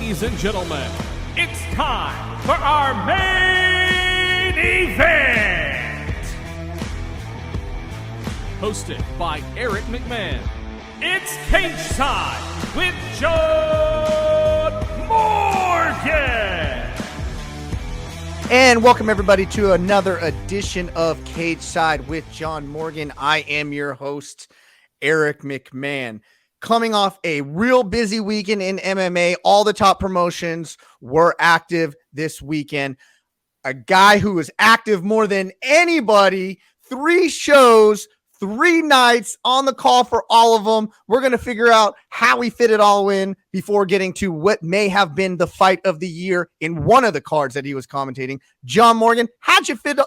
Ladies and gentlemen, it's time for our main event! Hosted by Eric McMahon, it's Cageside with John Morgan! And welcome everybody to another edition of Cageside with John Morgan. I am your host, Eric McMahon. Coming off a real busy weekend in MMA, all the top promotions were active this weekend. A guy who was active more than anybody, 3 shows, 3 nights on the call for all of them. We're going to figure out how we fit it all in before getting to what may have been the fight of the year in one of the cards that he was commentating. John Morgan, how'd you fit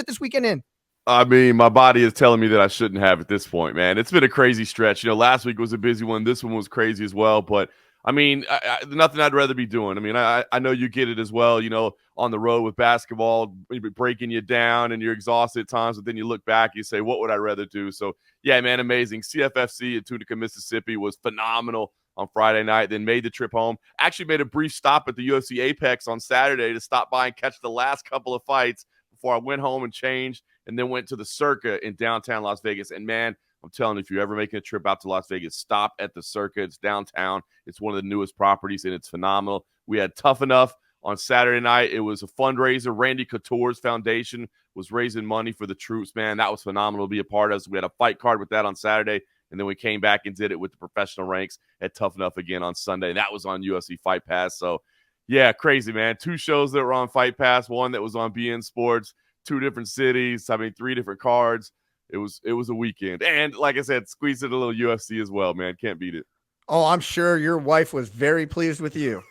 this weekend in? I mean, my body is telling me that I shouldn't have at this point, man. It's been a crazy stretch. You know, last week was a busy one. This one was crazy as well. But, I mean, nothing I'd rather be doing. I mean, I know you get it as well, you know, on the road with basketball, breaking you down and you're exhausted at times. But then you look back, you say, what would I rather do? So, yeah, man, amazing. CFFC in Tunica, Mississippi was phenomenal on Friday night, then made the trip home. Actually made a brief stop at the UFC Apex on Saturday to stop by and catch the last couple of fights before I went home and changed. And then went to the Circa in downtown Las Vegas. And, man, I'm telling you, if you're ever making a trip out to Las Vegas, stop at the Circa. It's downtown. It's one of the newest properties, and it's phenomenal. We had Tough Enough on Saturday night. It was a fundraiser. Randy Couture's foundation was raising money for the troops, man. That was phenomenal to be a part of. So we had a fight card with that on Saturday, and then we came back and did it with the professional ranks at Tough Enough again on Sunday. That was on UFC Fight Pass. So, yeah, crazy, man. 2 shows that were on Fight Pass, one that was on BN Sports. 2 different cities. 3 different cards. It was a weekend. And like I said, squeezed in a little UFC as well, man. Can't beat it. Oh, I'm sure your wife was very pleased with you.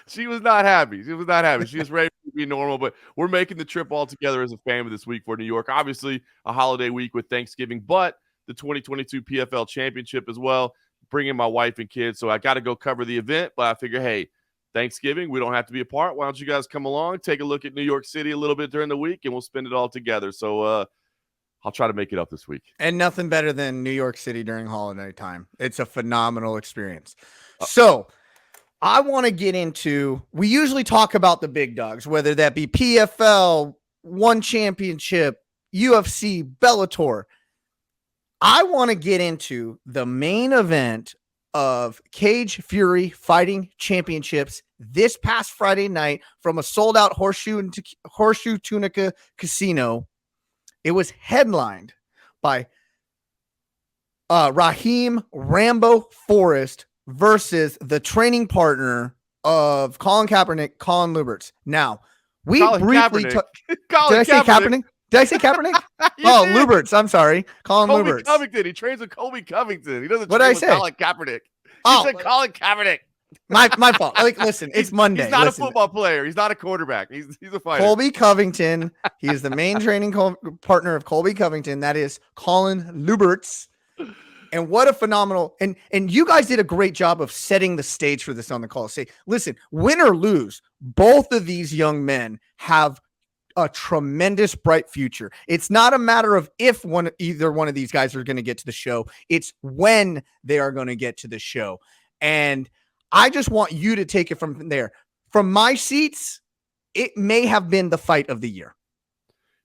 She was not happy. She was ready to be normal, but we're making the trip all together as a family this week for New York. Obviously, a holiday week with Thanksgiving, but the 2022 PFL Championship as well. Bringing my wife and kids, so I got to go cover the event, but I figure, hey, Thanksgiving, we don't have to be apart. Why don't you guys come along, take a look at New York City a little bit during the week, and we'll spend it all together. So I'll try to make it up this week. And nothing better than New York City during holiday time. It's a phenomenal experience. So I want to get into, we usually talk about the big dogs, whether that be PFL, One Championship, UFC, Bellator. I want to get into the main event of Cage Fury Fighting Championships this past Friday night from a sold-out Horseshoe Tunica Casino. It was headlined by Raheem Rambo Forrest versus the training partner of Colin Kaepernick, Colin Luberts. Now, we briefly did I say Kaepernick? Did I say Kaepernick? Oh, Luberts. I'm sorry. Colin Luberts. Covington. He trains with Colby Covington. He doesn't what train did I with say? Colin Kaepernick. You said Colin Kaepernick. My fault. Like, listen, it's Monday. He's not a football player. He's not a quarterback. He's a fighter. Colby Covington. He is the main training partner of Colby Covington. That is Colin Luberts. And what a phenomenal, and you guys did a great job of setting the stage for this on the call. Say, listen, win or lose, both of these young men have a tremendous bright future. It's not a matter of if either one of these guys are going to get to the show. It's when they are going to get to the show. And I just want you to take it from there. From my seats, it may have been the fight of the year.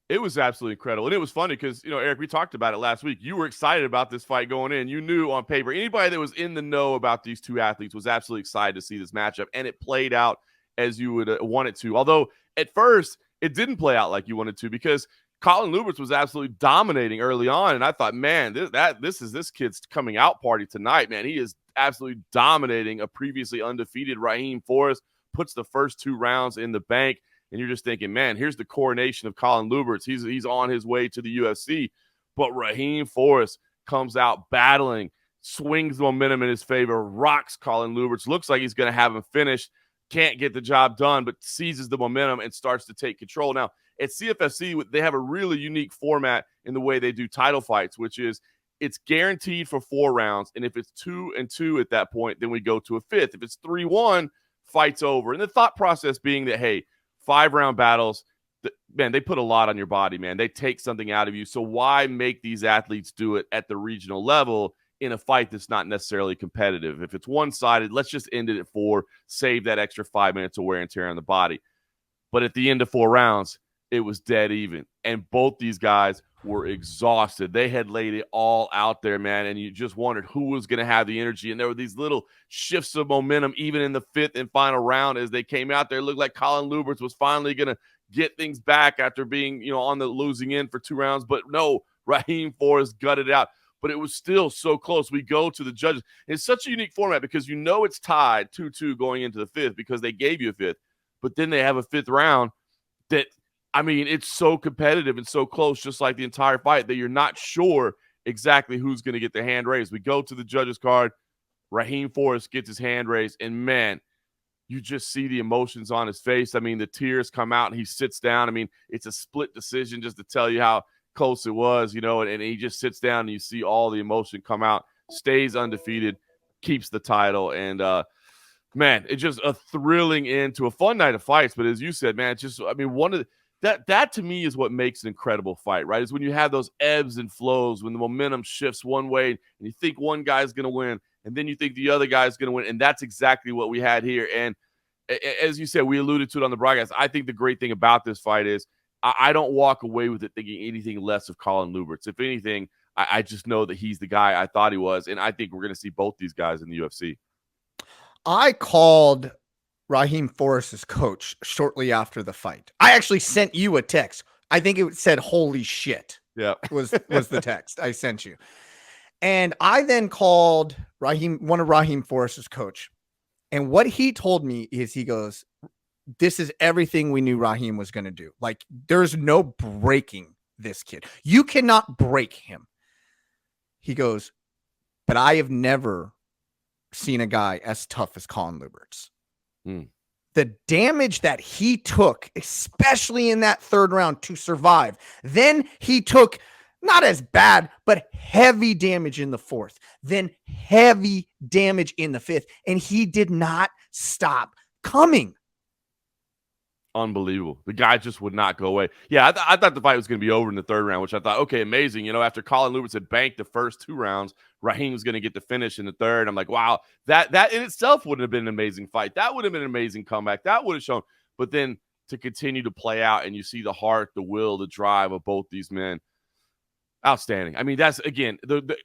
It was absolutely incredible. And it was funny because, you know, Eric, we talked about it last week. You were excited about this fight going in. You knew on paper, anybody that was in the know about these 2 athletes was absolutely excited to see this matchup. And it played out as you would want it to. Although at first, it didn't play out like you wanted to because Colin Luberts was absolutely dominating early on. And I thought, man, this is this kid's coming out party tonight, man. He is absolutely dominating a previously undefeated Raheem Forrest, puts the first 2 rounds in the bank. And you're just thinking, man, here's the coronation of Colin Luberts. He's on his way to the UFC. But Raheem Forrest comes out battling, swings the momentum in his favor, rocks Colin Luberts, looks like he's going to have him finished. Can't get the job done, but seizes the momentum and starts to take control. Now, at CFFC, they have a really unique format in the way they do title fights, which is it's guaranteed for 4 rounds. And if it's 2-2 at that point, then we go to a 5th. If it's 3-1, fight's over. And the thought process being that, hey, 5-round battles, man, they put a lot on your body, man. They take something out of you. So why make these athletes do it at the regional level in a fight that's not necessarily competitive. If it's one-sided, let's just end it at 4, save that extra 5 minutes of wear and tear on the body. But at the end of 4 rounds, it was dead even. And both these guys were exhausted. They had laid it all out there, man, and you just wondered who was going to have the energy. And there were these little shifts of momentum even in the 5th and final round as they came out there. It looked like Colin Luberts was finally going to get things back after being, on the losing end for 2 rounds. But no, Raheem Forrest gutted it out. But it was still so close. We go to the judges. It's such a unique format because it's tied 2-2 going into the 5th because they gave you a 5th. But then they have a 5th round that, it's so competitive and so close, just like the entire fight, that you're not sure exactly who's going to get the hand raised. We go to the judges card. Raheem Forrest gets his hand raised, and, man, you just see the emotions on his face. The tears come out, and he sits down. It's a split decision just to tell you how close it was, and he just sits down, and you see all the emotion come out, stays undefeated, keeps the title, and man, it's just a thrilling end to a fun night of fights. But as you said, man, it's just, one of that to me is what makes an incredible fight, right? Is when you have those ebbs and flows, when the momentum shifts one way and you think one guy's going to win and then you think the other guy's going to win. And that's exactly what we had here. And as you said, we alluded to it on the broadcast. I think the great thing about this fight is I don't walk away with it thinking anything less of Colin Luberts. If anything, I just know that he's the guy I thought he was. And I think we're going to see both these guys in the UFC. I called Raheem Forrest's coach shortly after the fight. I actually sent you a text. I think it said, "Holy shit." Yeah. was the text I sent you. And I then called one of Raheem Forrest's coach. And what he told me is, he goes, "This is everything we knew Raheem was going to do. Like, there's no breaking this kid. You cannot break him." He goes, "But I have never seen a guy as tough as Colin Luberts." The damage that he took, especially in that 3rd round, to survive. Then he took not as bad, but heavy damage in the 4th, then heavy damage in the 5th. And he did not stop coming. Unbelievable. The guy just would not go away. Yeah, I thought the fight was going to be over in the 3rd round, which I thought, okay, amazing. After Colin Luberts had banked the first 2 rounds, Raheem was going to get the finish in the 3rd. I'm like, wow, that in itself would have been an amazing fight. That would have been an amazing comeback. That would have shown. But then to continue to play out, and you see the heart, the will, the drive of both these men. Outstanding. That's, again,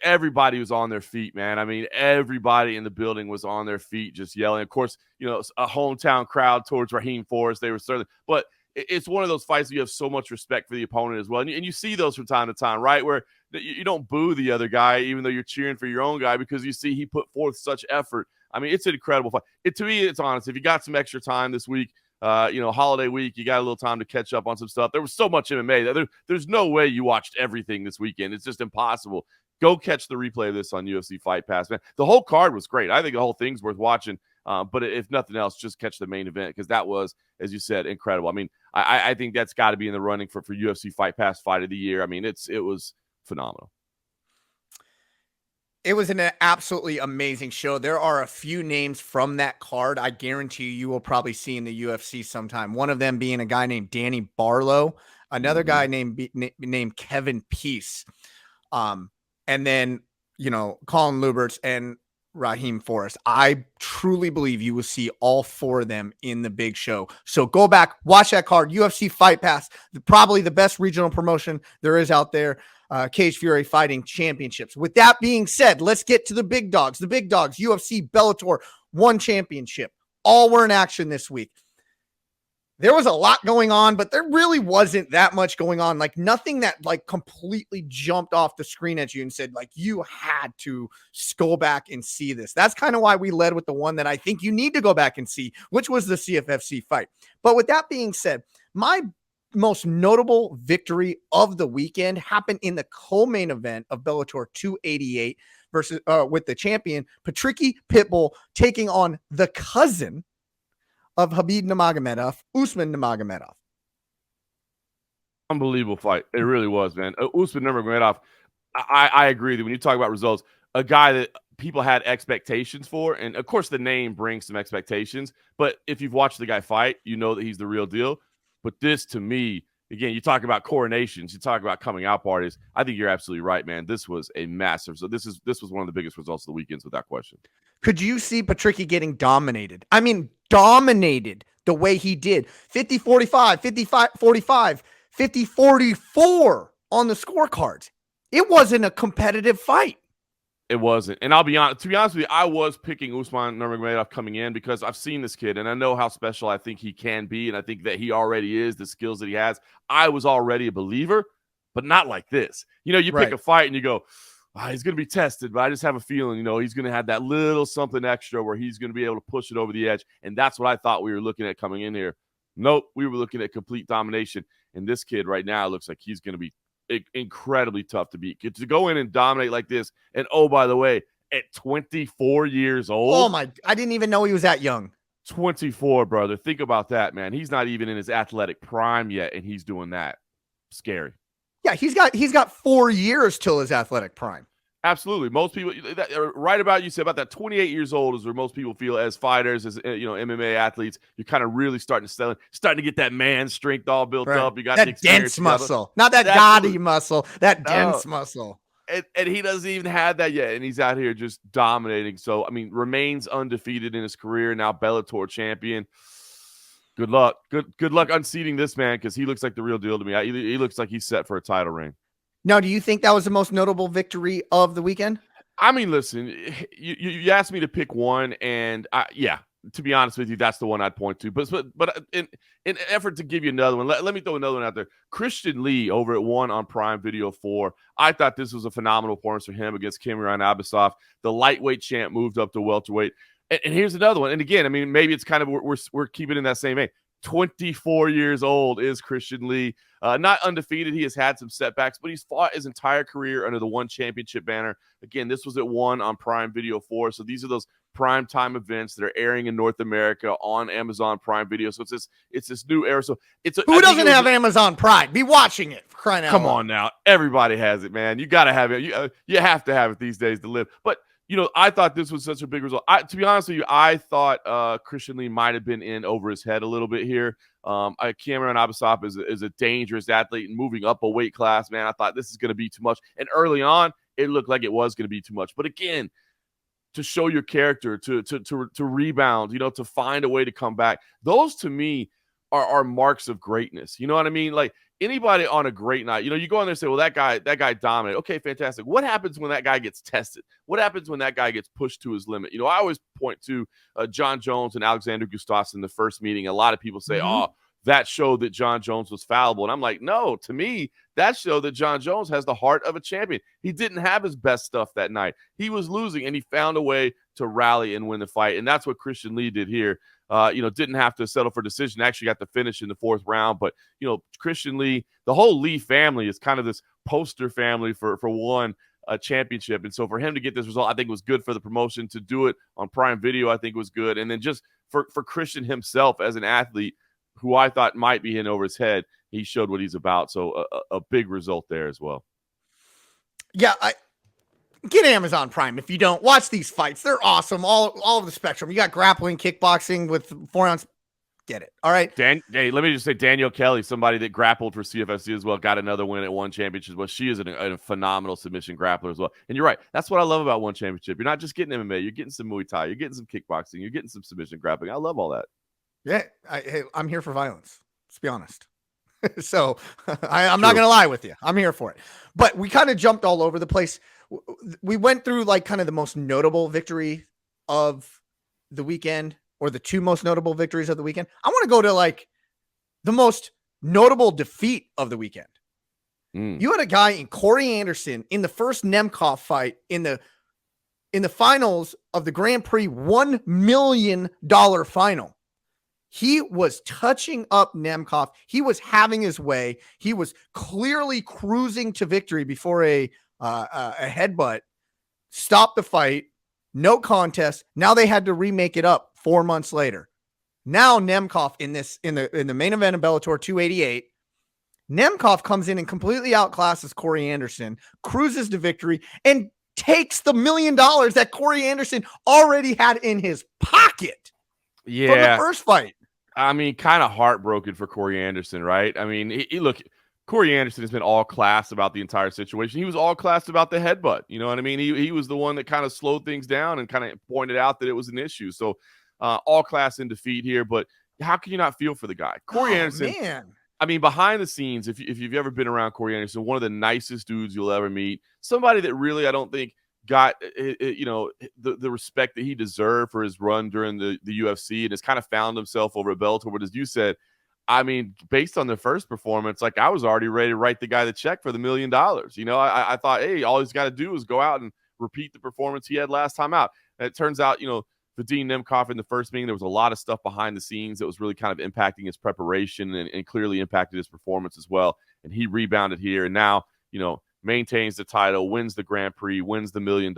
everybody was on their feet, man. Everybody in the building was on their feet just yelling. Of course, a hometown crowd towards Raheem Forrest. They were certainly, but it's one of those fights where you have so much respect for the opponent as well. And you see those from time to time, right? Where you don't boo the other guy, even though you're cheering for your own guy, because you see he put forth such effort. It's an incredible fight. To me, it's honest. If you got some extra time this week, holiday week, you got a little time to catch up on some stuff. There was so much MMA that there's no way you watched everything this weekend. It's just impossible. Go catch the replay of this on UFC Fight Pass, man. The whole card was great. I think the whole thing's worth watching. But if nothing else, just catch the main event, because that was, as you said, incredible. I think that's got to be in the running for UFC Fight Pass Fight of the Year. It was phenomenal. It was an absolutely amazing show. There are a few names from that card I guarantee you will probably see in the UFC sometime. One of them being a guy named Danny Barlow, another guy named Kevin Peace. And then, Colin Luberts and Raheem Forrest. I truly believe you will see all 4 of them in the big show. So go back, watch that card. UFC Fight Pass, probably the best regional promotion there is out there. Cage Fury Fighting Championships. With that being said, let's get to the big dogs. The big dogs, UFC, Bellator, 1 championship. All were in action this week. There was a lot going on, but there really wasn't that much going on. Like, nothing that completely jumped off the screen at you and said, you had to go back and see this. That's kind of why we led with the one that I think you need to go back and see, which was the CFFC fight. But with that being said, my most notable victory of the weekend happened in the co-main event of Bellator 288 versus with the champion Patricky Pitbull taking on the cousin of Khabib Nurmagomedov, Usman Nurmagomedov. Unbelievable fight. It really was, man. Usman Nurmagomedov, I agree with you. When you talk about results, a guy that people had expectations for, and of course the name brings some expectations, but if you've watched the guy fight, you know that he's the real deal. But this, to me, again, you talk about coronations, you talk about coming out parties. I think you're absolutely right, man. This was a massive. So this was one of the biggest results of the weekends without question. Could you see Patricky getting dominated? I mean, dominated the way he did. 50-45, 55-45, 50-44 on the scorecards. It wasn't a competitive fight. It wasn't. And I'll be honest, to be honest with you, I was picking Usman Nurmagomedov coming in because I've seen this kid and I know how special I think he can be. And I think that he already is, the skills that he has. I was already a believer, but not like this. You know, you pick a fight and you go, he's going to be tested, but I just have a feeling, you know, he's going to have that little something extra where he's going to be able to push it over the edge. And that's what I thought we were looking at coming in here. Nope, we were looking at complete domination. And this kid right now looks like he's going to be incredibly tough to beat. To go in and dominate like this, and oh, by the way, at 24 years old. Oh my, I didn't even know he was that young. 24, brother. Think about that, man. He's not even in his athletic prime yet, and he's doing that. Scary. Yeah, he's got 4 years till his athletic prime. Absolutely. Most people, right about you said about that 28 years old is where most people feel as fighters, as MMA athletes, you're kind of really starting to get that man strength all built up. You got that dense muscle, not that gaudy muscle, that dense muscle. And he doesn't even have that yet, and he's out here just dominating. So, I mean, remains undefeated in his career, now Bellator champion. Good luck. Good luck unseating this man because he looks like the real deal to me. He looks like he's set for a title reign. Now, do you think that was the most notable victory of the weekend? I mean, listen, you asked me to pick one, and yeah, to be honest with you, that's the one I'd point to. But in an effort to give you another one, let me throw another one out there. Christian Lee over at One on Prime Video 4. I thought this was a phenomenal performance for him against Cameron Abasov. The lightweight champ moved up to welterweight. And here's another one. And again, I mean, maybe it's kind of we're keeping in that same vein. 24 years old is Christian Lee. Not undefeated. He has had some setbacks, but he's fought his entire career under the One Championship banner. Again, this was at One on Prime Video 4. So these are those prime time events that are airing in North America on Amazon Prime Video. So it's this new era. So who doesn't have Amazon Prime? Be watching it. For crying out loud. Come on now. Everybody has it, man. You got to have it. You have to have it these days to live. But you know, I thought this was such a big result. To be honest with you, I thought Christian Lee might have been in over his head a little bit here. Cameron Abasov is a dangerous athlete and moving up a weight class, man. I thought this is going to be too much. And early on, it looked like it was going to be too much. But again, to show your character, to rebound, you know, to find a way to come back, those to me are marks of greatness. You know what I mean? Like, anybody on a great night, you know, you go in there and say, well, that guy dominated. Okay, fantastic. What happens when that guy gets tested? What happens when that guy gets pushed to his limit? You know, I always point to John Jones and Alexander Gustafsson in the first meeting. A lot of people say, oh, that showed that John Jones was fallible. And I'm like, no, to me, that showed that John Jones has the heart of a champion. He didn't have his best stuff that night. He was losing, and he found a way to rally and win the fight. And that's what Christian Lee did here. You know, didn't have to settle for decision. Actually got the finish in the fourth round. But, you know, Christian Lee, the whole Lee family is kind of this poster family for one championship. And so for him to get this result, I think was good for the promotion. To do it on Prime Video, I think was good. And then just for Christian himself as an athlete, who I thought might be in over his head, he showed what he's about. So a big result there as well. Yeah, get Amazon Prime. If you don't watch these fights, they're awesome. All of the spectrum. You got grappling, kickboxing with 4 ounce. Get it. All right. Hey, let me just say, Danielle Kelly, somebody that grappled for CFFC as well, got another win at One Championship as well. She is a phenomenal submission grappler as well. And you're right. That's what I love about One Championship. You're not just getting MMA. You're getting some Muay Thai. You're getting some kickboxing. You're getting some submission grappling. I love all that. Yeah. I'm here for violence. Let's be honest. So I'm not going to lie with you. I'm here for it. But we kind of jumped all over the place. We went through like kind of the most notable victory of the weekend, or the two most notable victories of the weekend. I want to go to like the most notable defeat of the weekend. You had a guy in Corey Anderson in the first Nemkov fight in the finals of the Grand Prix $1 million final. He was touching up Nemkov. He was having his way. He was clearly cruising to victory before a headbutt stopped the fight. No contest. Now they had to remake it up 4 months later. Now Nemkov in the main event of Bellator 288, Nemkov comes in and completely outclasses Corey Anderson, cruises to victory, and takes the $1 million that Corey Anderson already had in his pocket from the first fight. I mean, kind of heartbroken for Corey Anderson, right? I mean, look, Corey Anderson has been all class about the entire situation. He was all class about the headbutt. You know what I mean? He was the one that kind of slowed things down and kind of pointed out that it was an issue. So all class in defeat here. But how can you not feel for the guy? Corey Anderson, man. I mean, behind the scenes, if you've ever been around Corey Anderson, one of the nicest dudes you'll ever meet. Somebody that really, I don't think, got the respect that he deserved for his run during the UFC, and has kind of found himself over at Bellator. But as you said, I mean, based on the first performance, like I was already ready to write the guy the check for the $1 million. You know, I thought, hey, all he's got to do is go out and repeat the performance he had last time out. And it turns out, Vadim Nemkov in the first meeting, there was a lot of stuff behind the scenes that was really kind of impacting his preparation and clearly impacted his performance as well. And he rebounded here and now, maintains the title, wins the Grand Prix, wins the $1 million.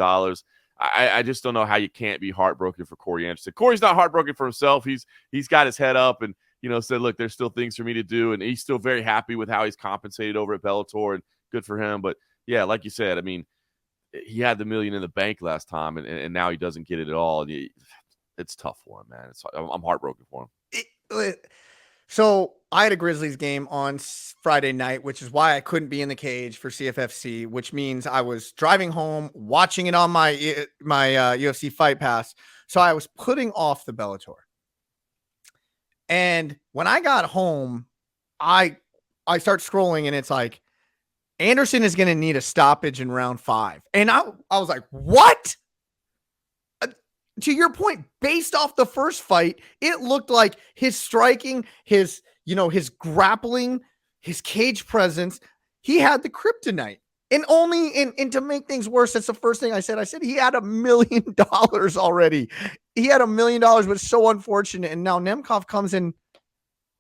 I just don't know how you can't be heartbroken for Corey Anderson. Corey's not heartbroken for himself. He's got his head up and, said, look, there's still things for me to do. And he's still very happy with how he's compensated over at Bellator, and good for him. But yeah, like you said, I mean, he had the $1 million in the bank last time, and now he doesn't get it at all. It's tough for him, man. I'm heartbroken for him. So I had a Grizzlies game on Friday night, which is why I couldn't be in the cage for CFFC, which means I was driving home, watching it on my UFC Fight Pass. So I was putting off the Bellator. And when I got home, I start scrolling, and it's like, Anderson is going to need a stoppage in round 5. And I was like, what? To your point, based off the first fight, it looked like his striking, his grappling, his cage presence, he had the kryptonite. And and to make things worse, that's the first thing I said. I said he had $1 million already. He had $1 million, but it's so unfortunate. And now Nemkov comes in.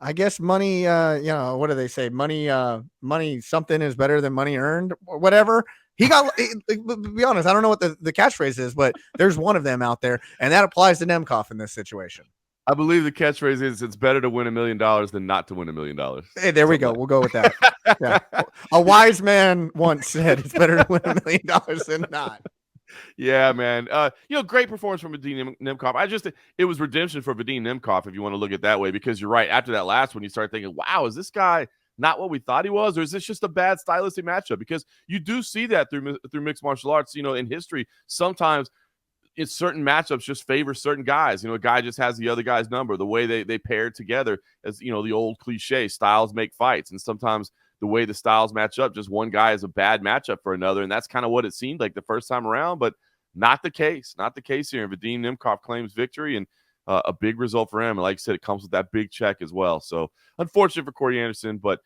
I guess money, what do they say? Money, something is better than money earned or whatever. He got, to be honest, I don't know what the catchphrase is, but there's one of them out there, and that applies to Nemkov in this situation. I believe the catchphrase is it's better to win $1 million than not to win $1 million. Hey, there we go. We'll go with that. Yeah. A wise man once said it's better to win $1 million than not. Yeah, man. Great performance from Vadim Nemkov. It was redemption for Vadim Nemkov, if you want to look at it that way, because you're right. After that last one, you start thinking, wow, is this guy not what we thought he was, or is this just a bad stylistic matchup? Because you do see that through mixed martial arts, in history. Sometimes it's certain matchups just favor certain guys. A guy just has the other guy's number, the way they pair together, as the old cliche, styles make fights. And sometimes the way the styles match up, just one guy is a bad matchup for another. And that's kind of what it seemed like the first time around, but not the case. Not the case here. And Vadim Nemkov claims victory, and a big result for him. And like I said, it comes with that big check as well. So unfortunate for Corey Anderson, but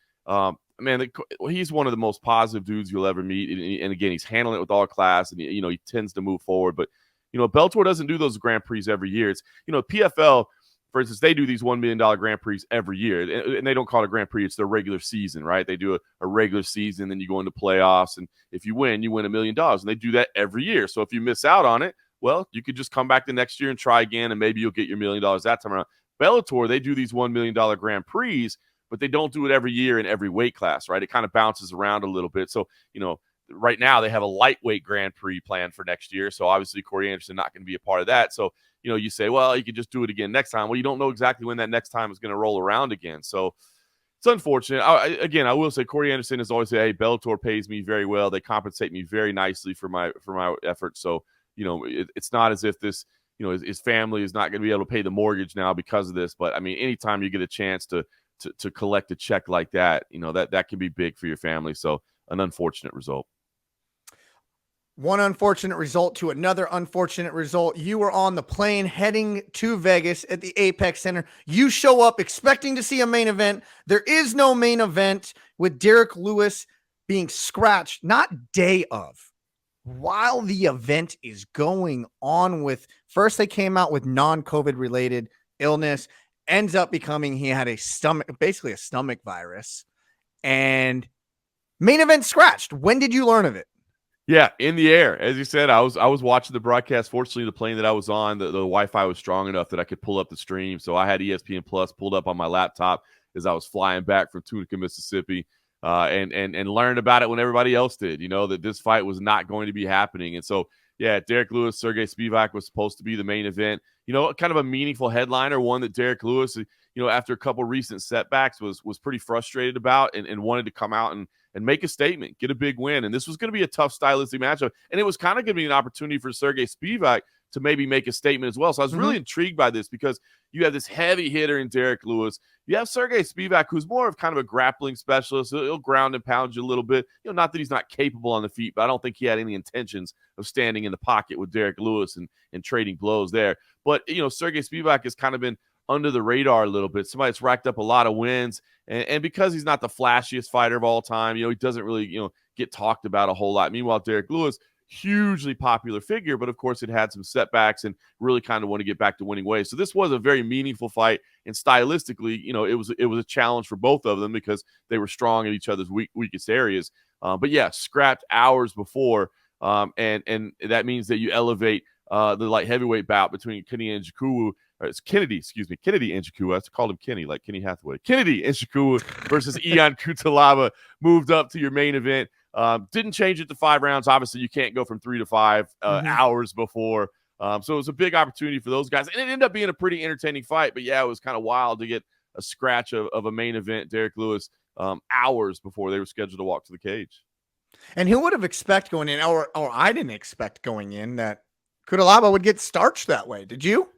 man, he's one of the most positive dudes you'll ever meet. And again, he's handling it with all class, and he tends to move forward. But Bellator doesn't do those Grand Prix every year. It's PFL, for instance, they do these $1 million Grand Prix every year, and they don't call it a Grand Prix. It's their regular season, right? They do a regular season, then you go into playoffs, and if you win, you win $1 million, and they do that every year. So if you miss out on it, well, you could just come back the next year and try again, and maybe you'll get your $1 million that time around. Bellator, they do these $1 million Grand Prix, but they don't do it every year in every weight class, right? It kind of bounces around a little bit. So, right now they have a lightweight Grand Prix planned for next year. So obviously Corey Anderson not going to be a part of that. So, you say, well, you could just do it again next time. Well, you don't know exactly when that next time is going to roll around again. So it's unfortunate. I will say Corey Anderson has always said, hey, Bellator pays me very well. They compensate me very nicely for my efforts. So, it's not as if this, his family is not going to be able to pay the mortgage now because of this. But I mean, anytime you get a chance to collect a check like that, that can be big for your family. So an unfortunate result. One unfortunate result to another unfortunate result. You were on the plane heading to Vegas at the Apex Center. You show up expecting to see a main event. There is no main event, with Derek Lewis being scratched, not day of, while the event is going on. With first they came out with non-COVID related illness, ends up becoming he had basically a stomach virus, and main event scratched. When did you learn of it? Yeah, in the air. As you said, I was watching the broadcast. Fortunately, the plane that I was on, the Wi-Fi was strong enough that I could pull up the stream. So I had ESPN Plus pulled up on my laptop as I was flying back from Tunica, Mississippi, and learned about it when everybody else did, that this fight was not going to be happening. And so, yeah, Derek Lewis, Sergey Spivak was supposed to be the main event. Kind of a meaningful headliner, one that Derek Lewis, after a couple recent setbacks was pretty frustrated about and wanted to come out and make a statement, get a big win. And this was going to be a tough stylistic matchup. And it was kind of going to be an opportunity for Sergey Spivak to maybe make a statement as well. So I was really intrigued by this because you have this heavy hitter in Derek Lewis. You have Sergey Spivak, who's more of kind of a grappling specialist. He'll ground and pound you a little bit. Not that he's not capable on the feet, but I don't think he had any intentions of standing in the pocket with Derek Lewis and trading blows there. But, Sergey Spivak has kind of been under the radar a little bit. Somebody that's racked up a lot of wins. And because he's not the flashiest fighter of all time, he doesn't really, get talked about a whole lot. Meanwhile, Derek Lewis, hugely popular figure, but of course it had some setbacks and really kind of want to get back to winning ways. So this was a very meaningful fight, and stylistically, it was a challenge for both of them because they were strong in each other's weakest areas. But yeah, scrapped hours before, and that means that you elevate the light heavyweight bout between Kennedy Nzechukwu. It's Kennedy Nzechukwu. I have to call him Kenny, like Kenny Hathaway. Kennedy Nzechukwu versus Ion Cutelaba moved up to your main event. Didn't change it to 5 rounds. Obviously, you can't go from 3 to 5 hours before. So it was a big opportunity for those guys. And it ended up being a pretty entertaining fight. But, yeah, it was kind of wild to get a scratch of a main event, Derek Lewis, hours before they were scheduled to walk to the cage. And who would have expected going in, or I didn't expect going in, that Cutelaba would get starched that way. Did you?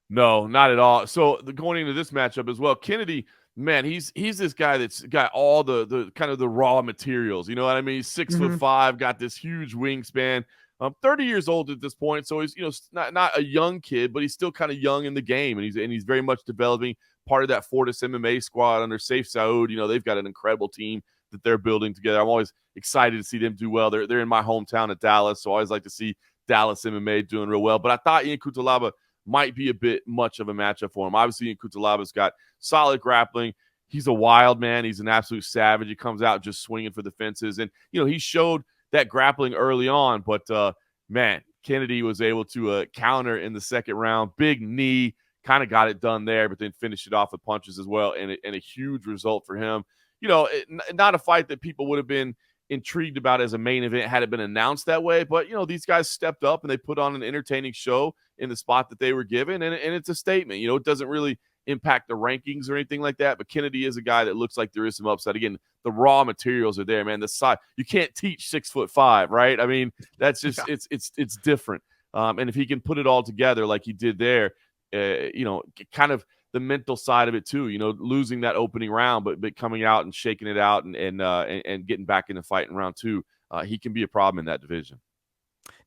No, not at all. So going into this matchup as well, Kennedy, man, he's this guy that's got all the kind of the raw materials. You know what I mean? He's 6'5", got this huge wingspan. 30 years old at this point, so he's not a young kid, but he's still kind of young in the game, and he's very much developing. Part of that Fortis MMA squad under Saif Saud. They've got an incredible team that they're building together. I'm always excited to see them do well. They're in my hometown of Dallas, so I always like to see Dallas MMA doing real well. But I thought Ion Cutelaba might be a bit much of a matchup for him. Obviously, Ion Cutelaba's got solid grappling. He's a wild man. He's an absolute savage. He comes out just swinging for the fences. And, he showed that grappling early on. But, man, Kennedy was able to counter in the second round. Big knee, kind of got it done there, but then finished it off with punches as well. And a huge result for him. Not a fight that people would have been intrigued about as a main event had it been announced that way. But, these guys stepped up and they put on an entertaining show in the spot that they were given. And it's a statement. It doesn't really impact the rankings or anything like that. But Kennedy is a guy that looks like there is some upside. Again, the raw materials are there, man. The size, you can't teach 6'5", right? I mean, that's just, it's different. And if he can put it all together like he did there, kind of the mental side of it too, losing that opening round, but coming out and shaking it out and getting back in the fight in round 2, he can be a problem in that division.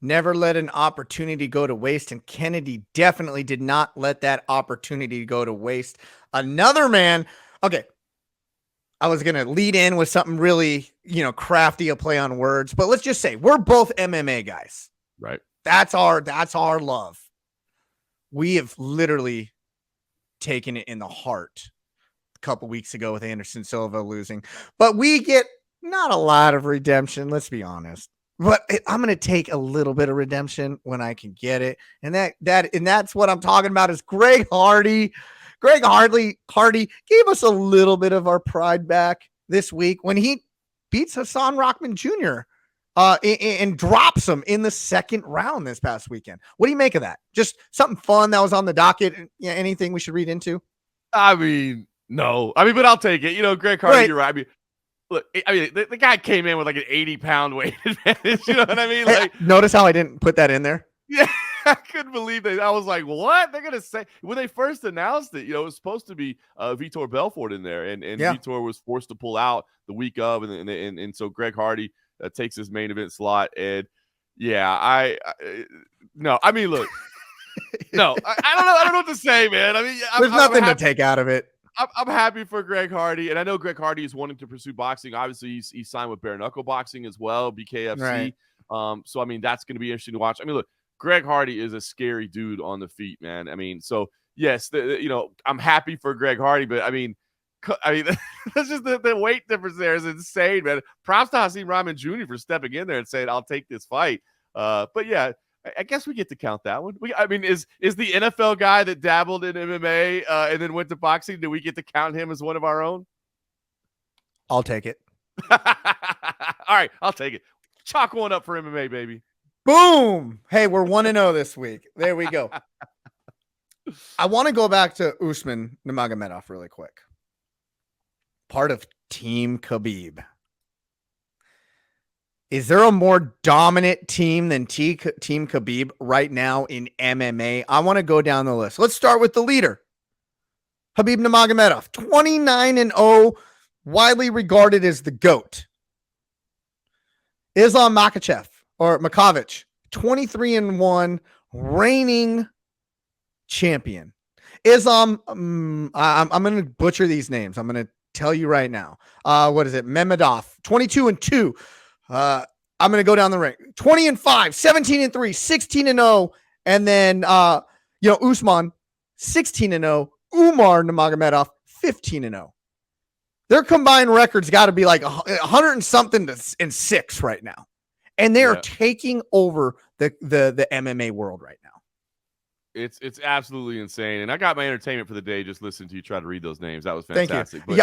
Never let an opportunity go to waste, and Kennedy definitely did not let that opportunity go to waste. Another man, okay, I was going to lead in with something really, crafty, a play on words, but let's just say we're both MMA guys. Right. That's our love. We have literally taken it in the heart a couple weeks ago with Anderson Silva losing, but we get not a lot of redemption. Let's be honest. But I'm going to take a little bit of redemption when I can get it. And that's what I'm talking about is Greg Hardy. Greg Hardy gave us a little bit of our pride back this week when he beats Hassan Rahman Jr. And drops him in the second round this past weekend. What do you make of that? Just something fun that was on the docket. Anything we should read into? I mean, no. But I'll take it. Greg Hardy, right. You're right. Look, the guy came in with like an 80-pound weight advantage. You know what I mean? Like, notice how I didn't put that in there? Yeah, I couldn't believe that. I was like, what? They're going to say, when they first announced it, it was supposed to be Vitor Belfort in there. And Vitor was forced to pull out the week of. And so Greg Hardy takes his main event slot. And yeah, no, look, no, I don't know what to say, man. There's nothing to take out of it. I'm happy for Greg Hardy, and I know Greg Hardy is wanting to pursue boxing. Obviously, he's signed with bare knuckle boxing as well, BKFC. Right. So that's going to be interesting to watch. Look, Greg Hardy is a scary dude on the feet, man. So yes, I'm happy for Greg Hardy, but that's just the weight difference there is insane, man. Props to Hassan Rahman Jr. for stepping in there and saying, "I'll take this fight." But yeah. I guess we get to count that one. Is the NFL guy that dabbled in MMA and then went to boxing, do we get to count him as one of our own? I'll take it. All right, I'll take it. Chalk one up for MMA, baby. Boom. Hey, we're 1-0 this week. There we go. I want to go back to Usman Nurmagomedov really quick. Part of Team Khabib. Is there a more dominant team than Team Khabib right now in MMA? I want to go down the list. Let's start with the leader, Khabib Nurmagomedov, 29-0, widely regarded as the GOAT. Islam Makhachev, 23-1, reigning champion. Islam, I'm going to butcher these names. I'm going to tell you right now. What is it? Memedov, 22-2. I'm going to go down the ring. 20-5, 17-3, 16-0. And then, Usman, 16-0. Umar Nurmagomedov, 15-0. Their combined records got to be like 100 and something and 6 right now. And they are taking over the MMA world right now. It's absolutely insane. And I got my entertainment for the day just listening to you try to read those names. That was fantastic. Thank you.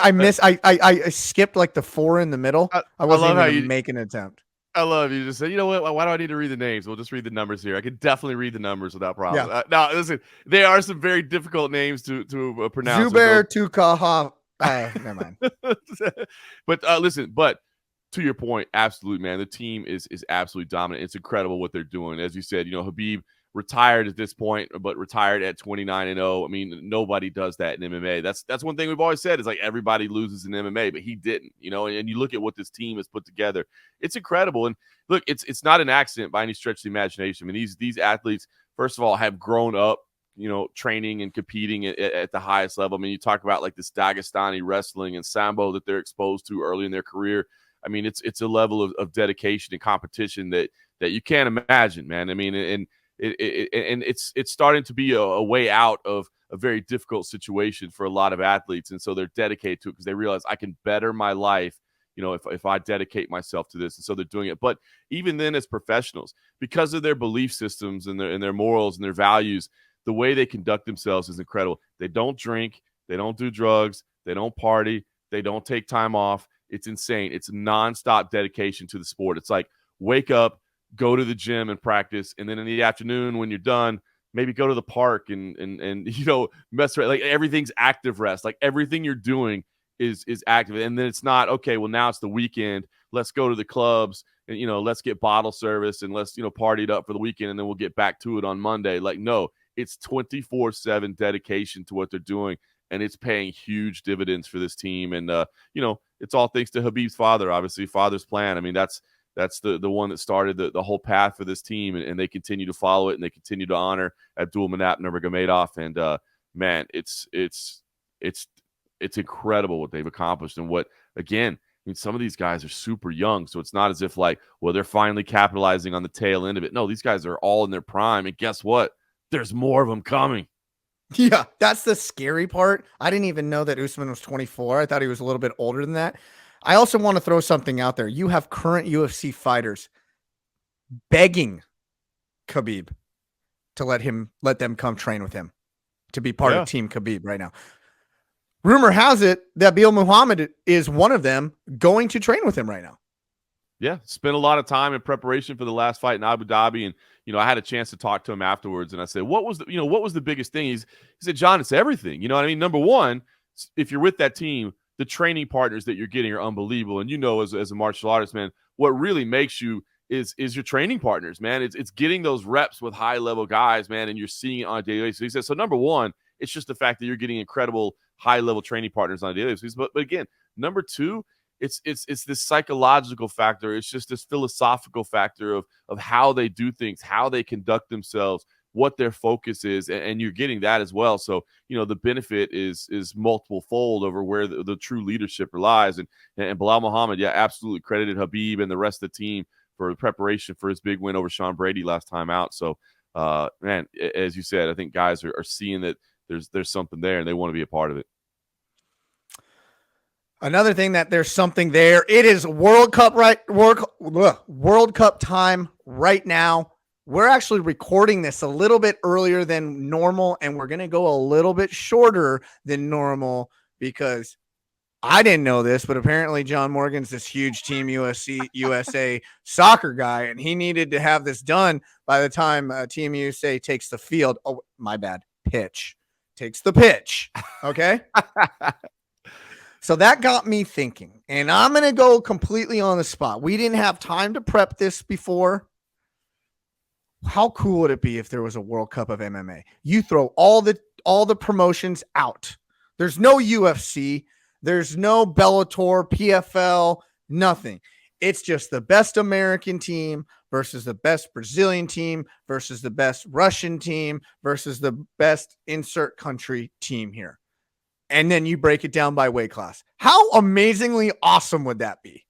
I skipped like the 4 in the middle. I wasn't even making an attempt. I love you. Just said, you know what? Why do I need to read the names? We'll just read the numbers here. I could definitely read the numbers without problem. Yeah. Now, listen, there are some very difficult names to pronounce. Zubair Tukhov. Never mind. But listen, but to your point, absolutely, man. The team is absolutely dominant. It's incredible what they're doing. As you said, Khabib retired at this point, but retired at 29-0. I mean, nobody does that in MMA. That's one thing we've always said is like everybody loses in MMA, but he didn't, and you look at what this team has put together. It's incredible. And look, it's not an accident by any stretch of the imagination. I mean, these athletes, first of all, have grown up, training and competing at the highest level. I mean, you talk about like this Dagestani wrestling and Sambo that they're exposed to early in their career. I mean, it's a level of dedication and competition that you can't imagine, man. I mean, and it's starting to be a way out of a very difficult situation for a lot of athletes. And so they're dedicated to it because they realize I can better my life, if I dedicate myself to this. And so they're doing it. But even then as professionals, because of their belief systems and their morals and their values, the way they conduct themselves is incredible. They don't drink. They don't do drugs. They don't party. They don't take time off. It's insane. It's nonstop dedication to the sport. It's like wake up, go to the gym and practice, and then in the afternoon when you're done, maybe go to the park and mess around. Like everything's active rest. Like everything you're doing is active. And then it's not, okay, well now it's the weekend. Let's go to the clubs and let's get bottle service and let's party it up for the weekend and then we'll get back to it on Monday. Like no, it's 24/7 dedication to what they're doing, and it's paying huge dividends for this team. And it's all thanks to Khabib's father, obviously, father's plan. I mean, that's the one that started the whole path for this team, and they continue to follow it, and they continue to honor Abdul Manap Nurmagomedov. And man, it's incredible what they've accomplished, and what, again, I mean, some of these guys are super young, so it's not as if like, well, they're finally capitalizing on the tail end of it. No, these guys are all in their prime, and guess what? There's more of them coming. Yeah, that's the scary part. I didn't even know that Usman was 24. I thought he was a little bit older than that. I also want to throw something out there. You have current UFC fighters begging Khabib to let them come train with him, to be part of Team Khabib right now. Rumor has it that Bilal Muhammad is one of them going to train with him right now. Yeah, spent a lot of time in preparation for the last fight in Abu Dhabi, and I had a chance to talk to him afterwards, and I said, "What was the biggest thing?" He said, "John, it's everything." You know what I mean? Number one, if you're with that team, the training partners that you're getting are unbelievable, and as a martial artist, man, what really makes you is your training partners, man. It's getting those reps with high level guys, man, and you're seeing it on a daily basis. So he said, so number one, it's just the fact that you're getting incredible high level training partners on a daily basis. But again, number two, it's this psychological factor. It's just this philosophical factor of how they do things, how they conduct themselves, what their focus is, and you're getting that as well. So, the benefit is multiple fold over where the true leadership relies. And Bilal Muhammad, absolutely credited Khabib and the rest of the team for the preparation for his big win over Sean Brady last time out. So, man, as you said, I think guys are seeing that there's something there and they want to be a part of it. Another thing that there's something there. It is World Cup time right now. We're actually recording this a little bit earlier than normal, and we're going to go a little bit shorter than normal because I didn't know this, but apparently John Morgan's this huge Team USA soccer guy, and he needed to have this done by the time Team USA takes the field. Oh, my bad. Pitch. Takes the pitch. Okay? So that got me thinking, and I'm going to go completely on the spot. We didn't have time to prep this before. How cool would it be if there was a World Cup of MMA? You throw all the promotions out. There's no UFC. There's no Bellator, PFL, nothing. It's just the best American team versus the best Brazilian team versus the best Russian team versus the best insert country team here. And then you break it down by weight class. How amazingly awesome would that be?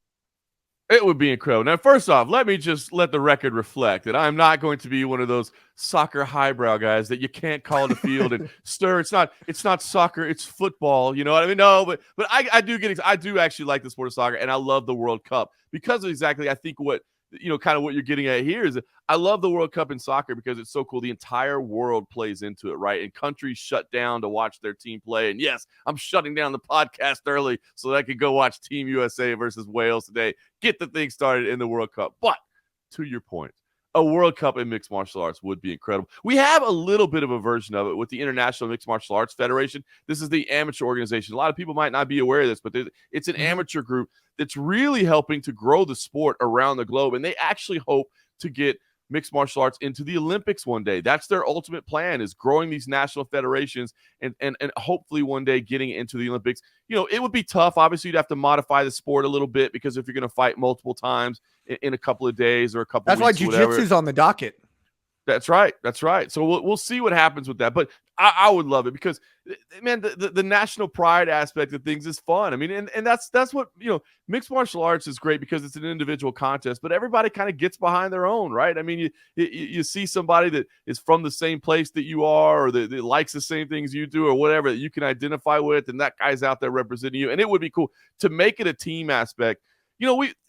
It would be incredible. Now, first off, let me just let the record reflect that I'm not going to be one of those soccer highbrow guys that you can't call the field and stir. It's not soccer, it's football. You know what I mean? No, but I do actually like the sport of soccer, and I love the World Cup because of exactly, I think what, kind of what you're getting at here is that I love the World Cup in soccer because it's so cool. The entire world plays into it, right? And countries shut down to watch their team play. And yes, I'm shutting down the podcast early so that I could go watch Team USA versus Wales today. Get the thing started in the World Cup. But to your point, a World Cup in mixed martial arts would be incredible. We have a little bit of a version of it with the International Mixed Martial Arts Federation. This is the amateur organization. A lot of people might not be aware of this, but it's an amateur group that's really helping to grow the sport around the globe. And they actually hope to get mixed martial arts into the Olympics one day. That's their ultimate plan, is growing these national federations and hopefully one day getting into the Olympics. It would be tough. Obviously, you'd have to modify the sport a little bit because if you're going to fight multiple times in a couple of days or a couple of weeks. That's why jiu-jitsu's on the docket. That's right. So we'll see what happens with that. But I would love it because, man, the national pride aspect of things is fun. I mean, and that's what, mixed martial arts is great because it's an individual contest, but everybody kind of gets behind their own, right? I mean, you see somebody that is from the same place that you are, or that likes the same things you do, or whatever that you can identify with, and that guy's out there representing you. And it would be cool to make it a team aspect.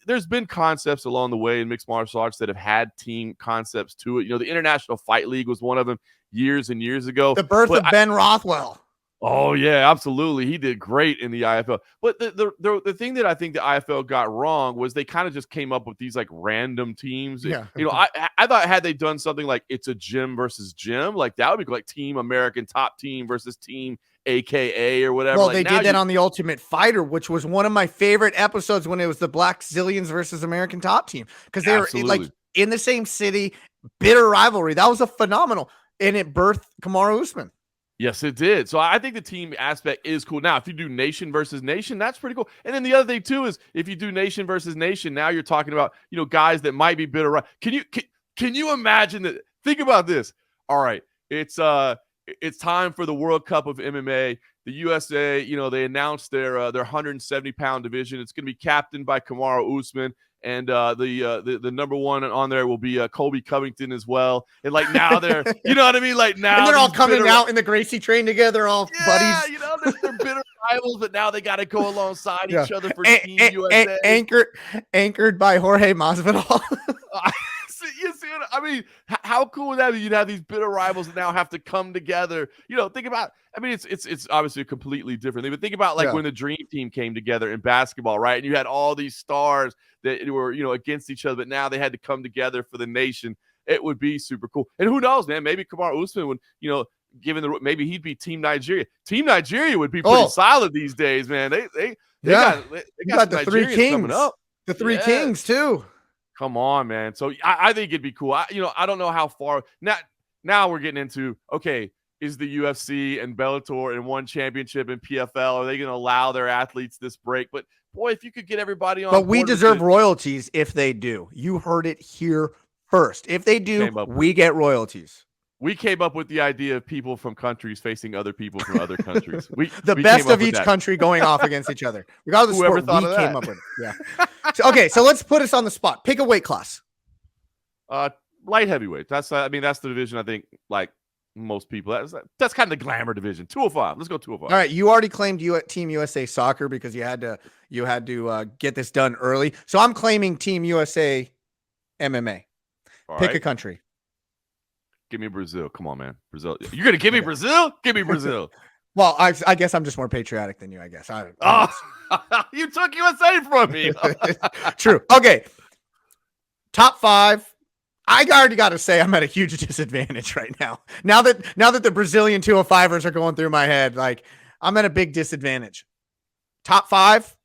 There's been concepts along the way in mixed martial arts that have had team concepts to it. The International Fight League was one of them years and years ago. The birth of Ben Rothwell. Oh, yeah, absolutely. He did great in the IFL. But the thing that I think the IFL got wrong was they kind of just came up with these like random teams. Yeah. I thought had they done something like it's a gym versus gym, like that would be like Team American Top Team versus Team AKA or whatever. Well, they did that on The Ultimate Fighter, which was one of my favorite episodes when it was the Black Zillions versus American Top Team, because they were like in the same city, bitter rivalry. That was a phenomenal, and it birthed Kamaru Usman. Yes, it did. So I think the team aspect is cool. Now, if you do nation versus nation, that's pretty cool. And then the other thing too is if you do nation versus nation, now you're talking about guys that might be bitter. Can you imagine that? Think about this. All right, it's time for the World Cup of MMA. The USA, they announced their 170-pound division. It's going to be captained by Kamaru Usman, and the number one on there will be Colby Covington as well. And like now they're, you know what I mean? Like now and they're all coming out in the Gracie train together, all buddies. They're bitter rivals, but now they got to go alongside each other for Team USA. Anchored by Jorge Masvidal. You see what I mean? How cool would that be? You'd have these bitter rivals that now have to come together. Think about. I mean, it's obviously a completely different thing. But think about when the Dream Team came together in basketball, right? And you had all these stars that were against each other, but now they had to come together for the nation. It would be super cool. And who knows, man? Maybe Kamaru Usman would, maybe he'd be Team Nigeria. Team Nigeria would be pretty solid these days, man. They got the three kings coming up. The three kings too. Come on, man. So I think it'd be cool. I don't know how far. Now we're getting into, okay, is the UFC and Bellator and one championship in PFL, are they going to allow their athletes this break? But, boy, if you could get everybody on But we deserve royalties if they do. You heard it here first. If they do, we get royalties. We came up with the idea of people from countries facing other people from other countries. We best of each country going off against each other. Regardless of sport, we came up with it. Yeah. So let's put us on the spot. Pick a weight class. Light heavyweight. That's the division I think like most people. That's kind of the glamour division. 205. Let's go 205. All right. You already claimed Team USA soccer because you had to get this done early. So I'm claiming Team USA MMA. Pick a country. Give me Brazil. Come on, man. Brazil. You're going to give me Brazil? Give me Brazil. Well, I guess I'm just more patriotic than you, I guess. You took USA from me. True. Okay. Top 5. I already got to say I'm at a huge disadvantage right now. Now that the Brazilian 205ers are going through my head, like I'm at a big disadvantage. Top 5,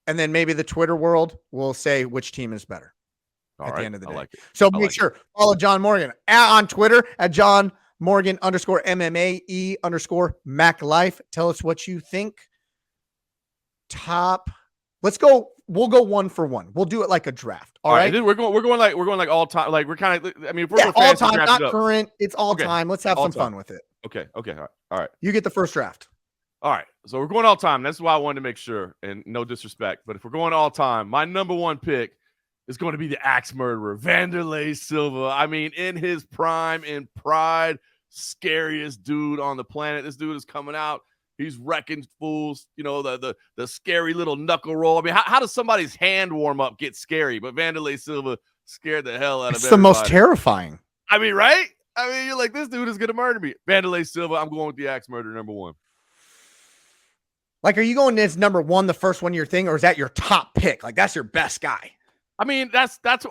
and then maybe the Twitter world will say which team is better at the end of the day. Like it. So make sure follow John Morgan on Twitter at John Morgan _MMAE _MacLife. Tell us what you think. Let's go. We'll go 1 for 1. We'll do it like a draft. All right. We're going like all time. Like we're kind of. I mean, if we're going all time, not current. It's all time. Let's have some fun with it. Okay. All right. You get the first draft. All right. So we're going all time. That's why I wanted to make sure. And no disrespect, but if we're going all time, my number 1 pick is going to be the axe murderer, Wanderlei Silva. I mean, in his prime, in pride, scariest dude on the planet. This dude is coming out. He's wrecking fools, you know, the scary little knuckle roll. I mean, how does somebody's hand warm up get scary? But Wanderlei Silva scared the hell out of everybody. It's the most terrifying. I mean, right? I mean, you're like, this dude is going to murder me. Wanderlei Silva, I'm going with the axe murderer, number 1. Like, are you going as number 1, the first one you're thinking, or is that your top pick? Like, that's your best guy? I mean, that's what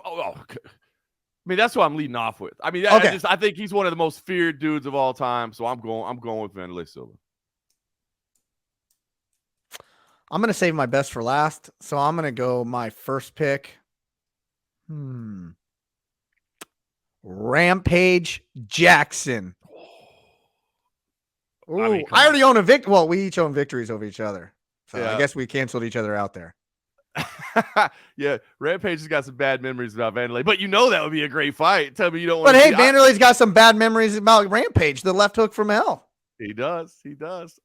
I'm leading off with. I mean, I think he's one of the most feared dudes of all time. So I'm going with Wanderlei Silva. I'm going to save my best for last. So I'm going to go my first pick. Rampage Jackson. Ooh, I already own a victory. Well, we each own victories over each other. So yeah. I guess we canceled each other out there. Yeah, Rampage has got some bad memories about Wanderlei, but that would be a great fight. Tell me you don't want to. But hey, Wanderlei's got some bad memories about Rampage, the left hook from hell. He does.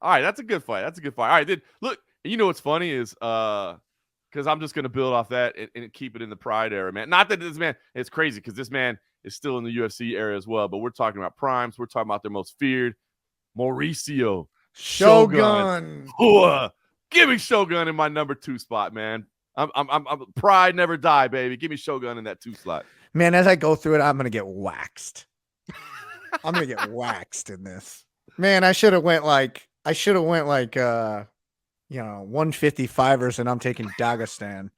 All right, that's a good fight. All right, then look, you know what's funny is because I'm just gonna build off that and keep it in the Pride era, man. Not that this man, it's crazy because this man is still in the UFC era as well, but we're talking about primes. We're talking about their most feared, Mauricio Shogun. Give me Shogun in my number 2 spot, man. I'm Pride never die, baby. Give me Shogun in that 2 slot. Man, as I go through it, I'm gonna get waxed. I'm gonna get waxed in this. Man, I should have went like 155ers, and I'm taking Dagestan.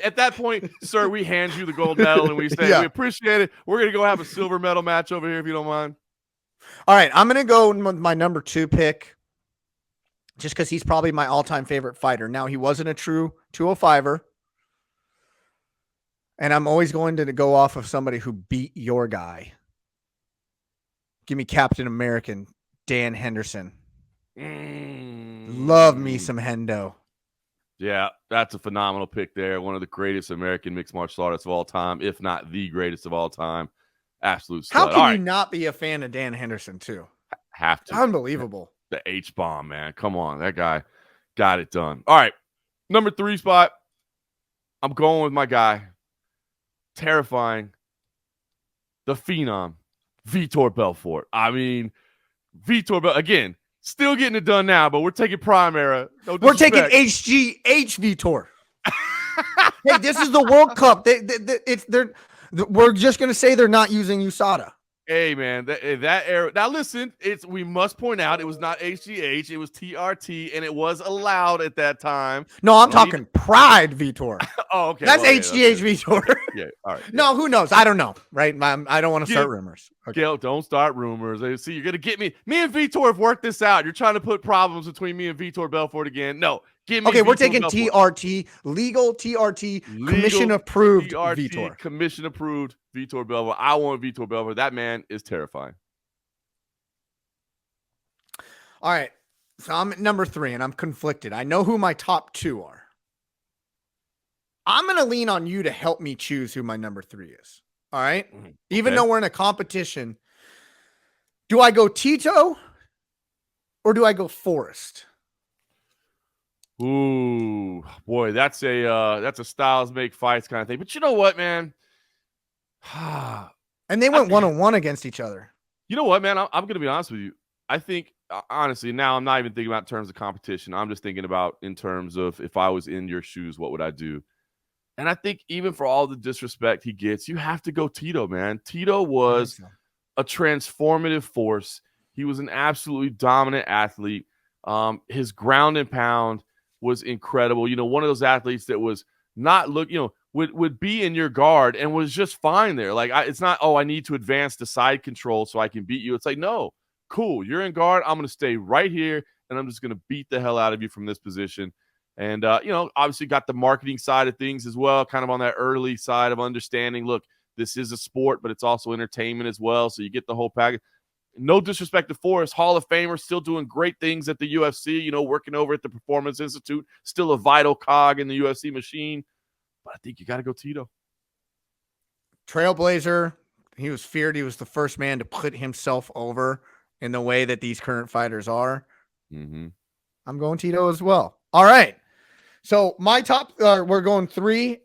At that point, sir, we hand you the gold medal and we say we appreciate it. We're gonna go have a silver medal match over here if you don't mind. All right, I'm gonna go with my number 2 pick. Just because he's probably my all-time favorite fighter. Now, he wasn't a true 205er. And I'm always going to go off of somebody who beat your guy. Give me Captain American, Dan Henderson. Love me some Hendo. Yeah, that's a phenomenal pick there. One of the greatest American mixed martial artists of all time, if not the greatest of all time. Absolute stud. How can you not be a fan of Dan Henderson, too? Have to. Unbelievable. The H-bomb, man. Come on. That guy got it done. All right. Number 3 spot. I'm going with my guy. Terrifying. The Phenom. Vitor Belfort. I mean, Vitor Belfort, again, still getting it done now, but we're taking prime era. No we're taking HGH Vitor. Hey, this is the World Cup. We're just going to say they're not using USADA. Hey, man, that era. Now, listen, we must point out it was not HGH. It was TRT, and it was allowed at that time. No, I'm talking Pride Vitor. Oh, okay. That's HGH Vitor. Yeah, all right. No, who knows? I don't know, right? I don't want to start rumors. Okay. Gail, don't start rumors. See, you're going to get me. Me and Vitor have worked this out. You're trying to put problems between me and Vitor Belfort again. No. Okay, we're taking TRT, legal TRT, commission approved Vitor. Commission approved Vitor Belfort. I want Vitor Belfort. That man is terrifying. All right, so I'm at number 3, and I'm conflicted. I know who my top 2 are. I'm going to lean on you to help me choose who my number 3 is. All right? Okay. Even though we're in a competition, do I go Tito or do I Forrest? Ooh, boy, that's a styles make fights kind of thing. But you know what, man? And they went 1-on-1 against each other. You know what, man? I'm going to be honest with you. I think, honestly, now I'm not even thinking about in terms of competition. I'm just thinking about in terms of if I was in your shoes, what would I do? And I think even for all the disrespect he gets, you have to go Tito, man. Tito was a transformative force. He was an absolutely dominant athlete. His ground and pound was incredible. One of those athletes that was not would be in your guard and was just fine there. Like, it's not, I need to advance to side control so I can beat you. It's like, no, cool. You're in guard. I'm going to stay right here, and I'm just going to beat the hell out of you from this position. And, obviously got the marketing side of things as well, kind of on that early side of understanding, look, this is a sport, but it's also entertainment as well. So you get the whole package. No disrespect to Forrest, Hall of Famer, still doing great things at the UFC, working over at the Performance Institute, still a vital cog in the UFC machine. But I think you got to go Tito. Trailblazer. He was feared. He was the first man to put himself over in the way that these current fighters are. Mm-hmm. I'm going Tito as well. All right. So my top, we're going three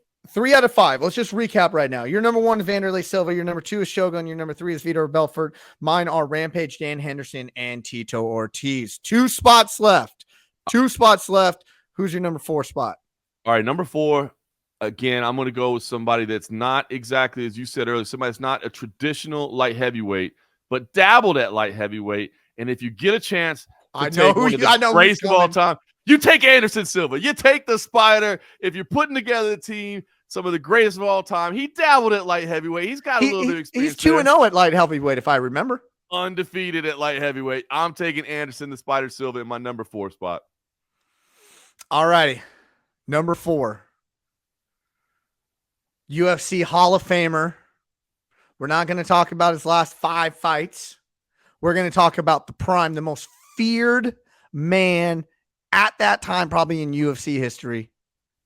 out of five. Let's just recap right now. Your number one is Vanderlei Silva. Your number two is Shogun. Your number three is Vitor Belfort. Mine are Rampage, Dan Henderson, and Tito Ortiz. Two spots left. Who's your number 4 spot? All right, number 4. Again, I'm going to go with somebody that's not exactly, as you said earlier, somebody that's not a traditional light heavyweight, but dabbled at light heavyweight. And if you get a chance to take one of the greatest of all time, you take Anderson Silva. You take the Spider. If you're putting together a team, some of the greatest of all time, he dabbled at light heavyweight. He's got a little bit of experience. He's 2-0 at light heavyweight, if I remember. Undefeated at light heavyweight. I'm taking Anderson the Spider Silva in my number 4 spot. All righty. Number 4. UFC Hall of Famer. We're not going to talk about his last 5 fights. We're going to talk about the prime, the most feared man at that time, probably in UFC history,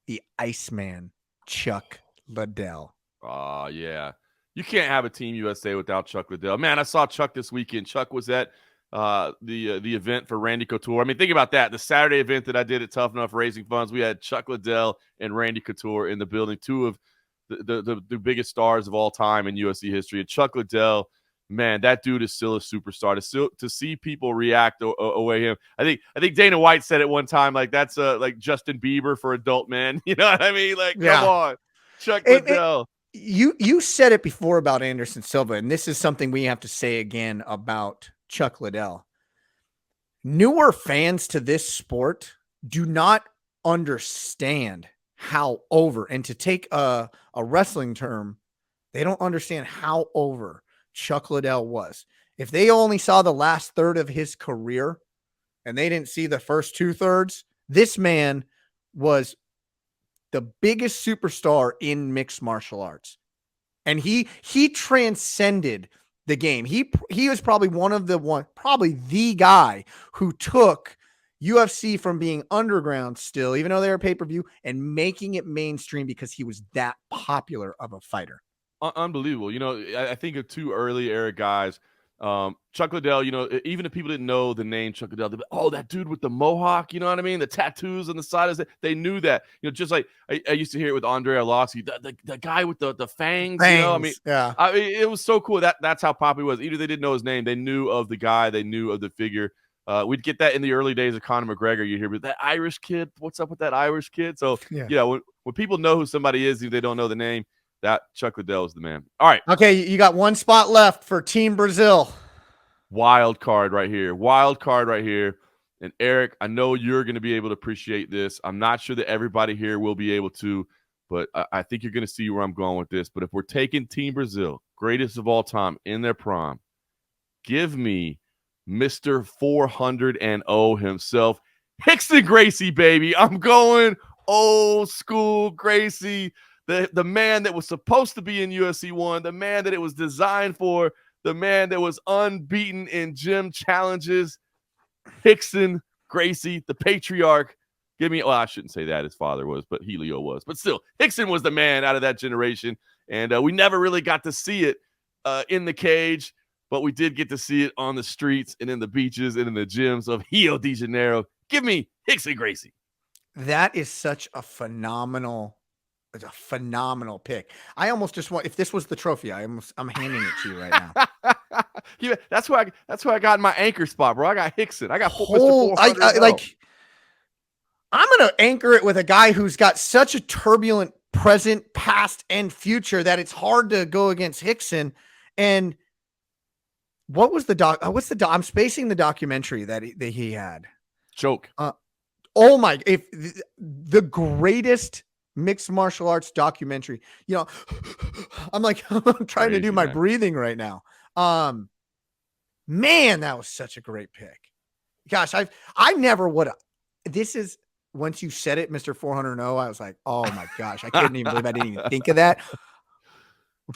the Iceman, Chuck Liddell. Oh, yeah. You can't have a Team USA without Chuck Liddell. Man, I saw Chuck this weekend. Chuck was at the event for Randy Couture. I mean, think about that. The Saturday event that I did at Tough Enough raising funds, we had Chuck Liddell and Randy Couture in the building, 2 of the biggest stars of all time in UFC history. And Chuck Liddell, man, that dude is still a superstar. To see people react away him. I think Dana White said it one time, like, that's like Justin Bieber for adult men. You know what I mean? Like, come on, Chuck Liddell. You said it before about Anderson Silva, and this is something we have to say again about Chuck Liddell. Newer fans to this sport do not understand how over, and to take a wrestling term, they don't understand how over Chuck Liddell was. If they only saw the last third of his career and they didn't see the first 2/3, this man was the biggest superstar in mixed martial arts. And he transcended the game. He was probably probably the guy who took UFC from being underground still, even though they were pay-per-view, and making it mainstream because he was that popular of a fighter. Unbelievable. I think of 2 early era guys. Chuck Liddell, even if people didn't know the name Chuck Liddell, they'd be, oh, that dude with the mohawk, you know what I mean? The tattoos on the side of it. They knew that. Just like I used to hear it with Andre Arlovsky, the guy with the fangs. I mean, yeah. It was so cool. That's how popular he was. Either they didn't know his name, they knew of the guy, they knew of the figure. We'd get that in the early days of Conor McGregor. You hear, but that Irish kid, what's up with that Irish kid? So, when people know who somebody is, if they don't know the name, that Chuck Liddell is the man. All right. Okay, you got 1 spot left for Team Brazil. Wild card right here. And Eric, I know you're going to be able to appreciate this. I'm not sure that everybody here will be able to, but I think you're going to see where I'm going with this. But if we're taking Team Brazil, greatest of all time in their prime, give me Mr. 400-0 himself, Rickson Gracie, baby. I'm going old school Gracie. The man that was supposed to be in UFC 1, the man that it was designed for, the man that was unbeaten in gym challenges, Rickson Gracie, the patriarch. I shouldn't say that his father was, but Helio was. But still, Rickson was the man out of that generation. And we never really got to see it in the cage, but we did get to see it on the streets and in the beaches and in the gyms of Rio de Janeiro. Give me Rickson Gracie. That is such a phenomenal pick. I almost just want, if this was the trophy, I'm handing it to you right now. Yeah, that's why I got in my anchor spot, bro. I got Rickson. I got Mr. 400. I'm gonna anchor it with a guy who's got such a turbulent present, past, and future that it's hard to go against Rickson. And what was the doc? What's the doc? I'm spacing the documentary that he had. Choke. Oh my! If the greatest mixed martial arts documentary, I'm like I'm trying to do my breathing right now. Man, that was such a great pick. Gosh, I never would have. This is once you said it, Mr. 400. I was like, oh my gosh, I couldn't even believe I didn't even think of that.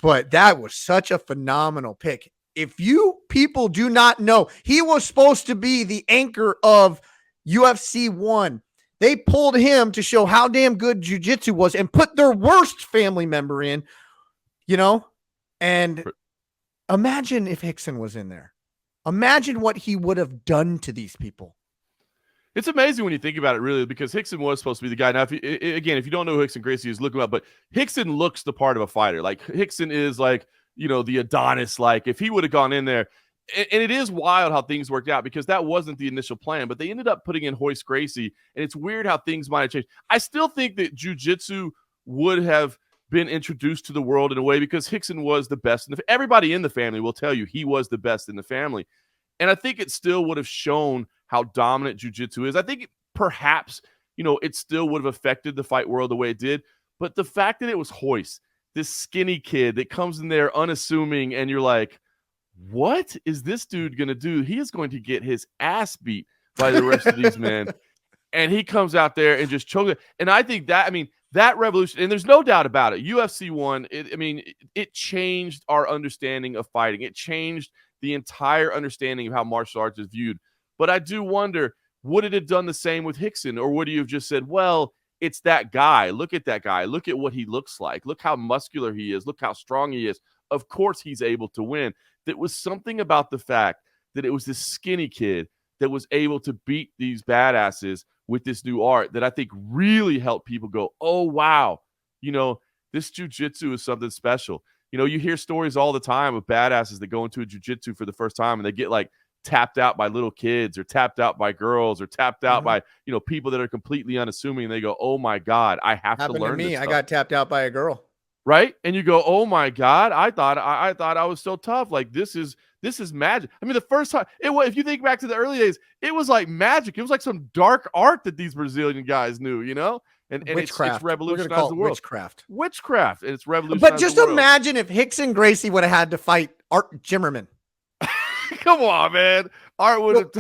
But that was such a phenomenal pick. If you people do not know, he was supposed to be the anchor of UFC 1. They pulled him to show how damn good jiu-jitsu was and put their worst family member in, and imagine if Rickson was in there. Imagine what he would have done to these people. It's amazing when you think about it, really, because Rickson was supposed to be the guy. Now, if you don't know who Rickson Gracie is, look him up. But Rickson looks the part of a fighter. Like, Rickson is like, the Adonis. Like, if he would have gone in there, and it is wild how things worked out because that wasn't the initial plan, but they ended up putting in Royce Gracie, and it's weird how things might have changed. I still think that jiu-jitsu would have been introduced to the world in a way because Rickson was the best. Everybody in the family will tell you he was the best in the family. And I think it still would have shown how dominant jiu-jitsu is. I think perhaps, it still would have affected the fight world the way it did. But the fact that it was Royce, this skinny kid that comes in there unassuming, and you're like, what is this dude going to do? He is going to get his ass beat by the rest of these men. And he comes out there and just chokes it. And I think that revolution, and there's no doubt about it, UFC 1, it changed our understanding of fighting. It changed the entire understanding of how martial arts is viewed. But I do wonder, would it have done the same with Rickson? Or would you have just said, well, it's that guy. Look at that guy. Look at what he looks like. Look how muscular he is. Look how strong he is. Of course he's able to win. There was something about the fact that it was this skinny kid that was able to beat these badasses with this new art that I think really helped people go, oh, wow, this jiu-jitsu is something special. You hear stories all the time of badasses that go into a jiu-jitsu for the first time and they get like tapped out by little kids or tapped out by girls or tapped out by, people that are completely unassuming. And they go, oh my God, I have to learn this stuff. I got tapped out by a girl. Right. And you go, oh my God, I thought I was so tough. Like this is magic. I mean, the first time if you think back to the early days, it was like magic. It was like some dark art that these Brazilian guys knew, and it's revolutionized the world. Witchcraft. And it's revolutionized But just imagine if Rickson Gracie would have had to fight Art Zimmerman. Come on, man. Art would have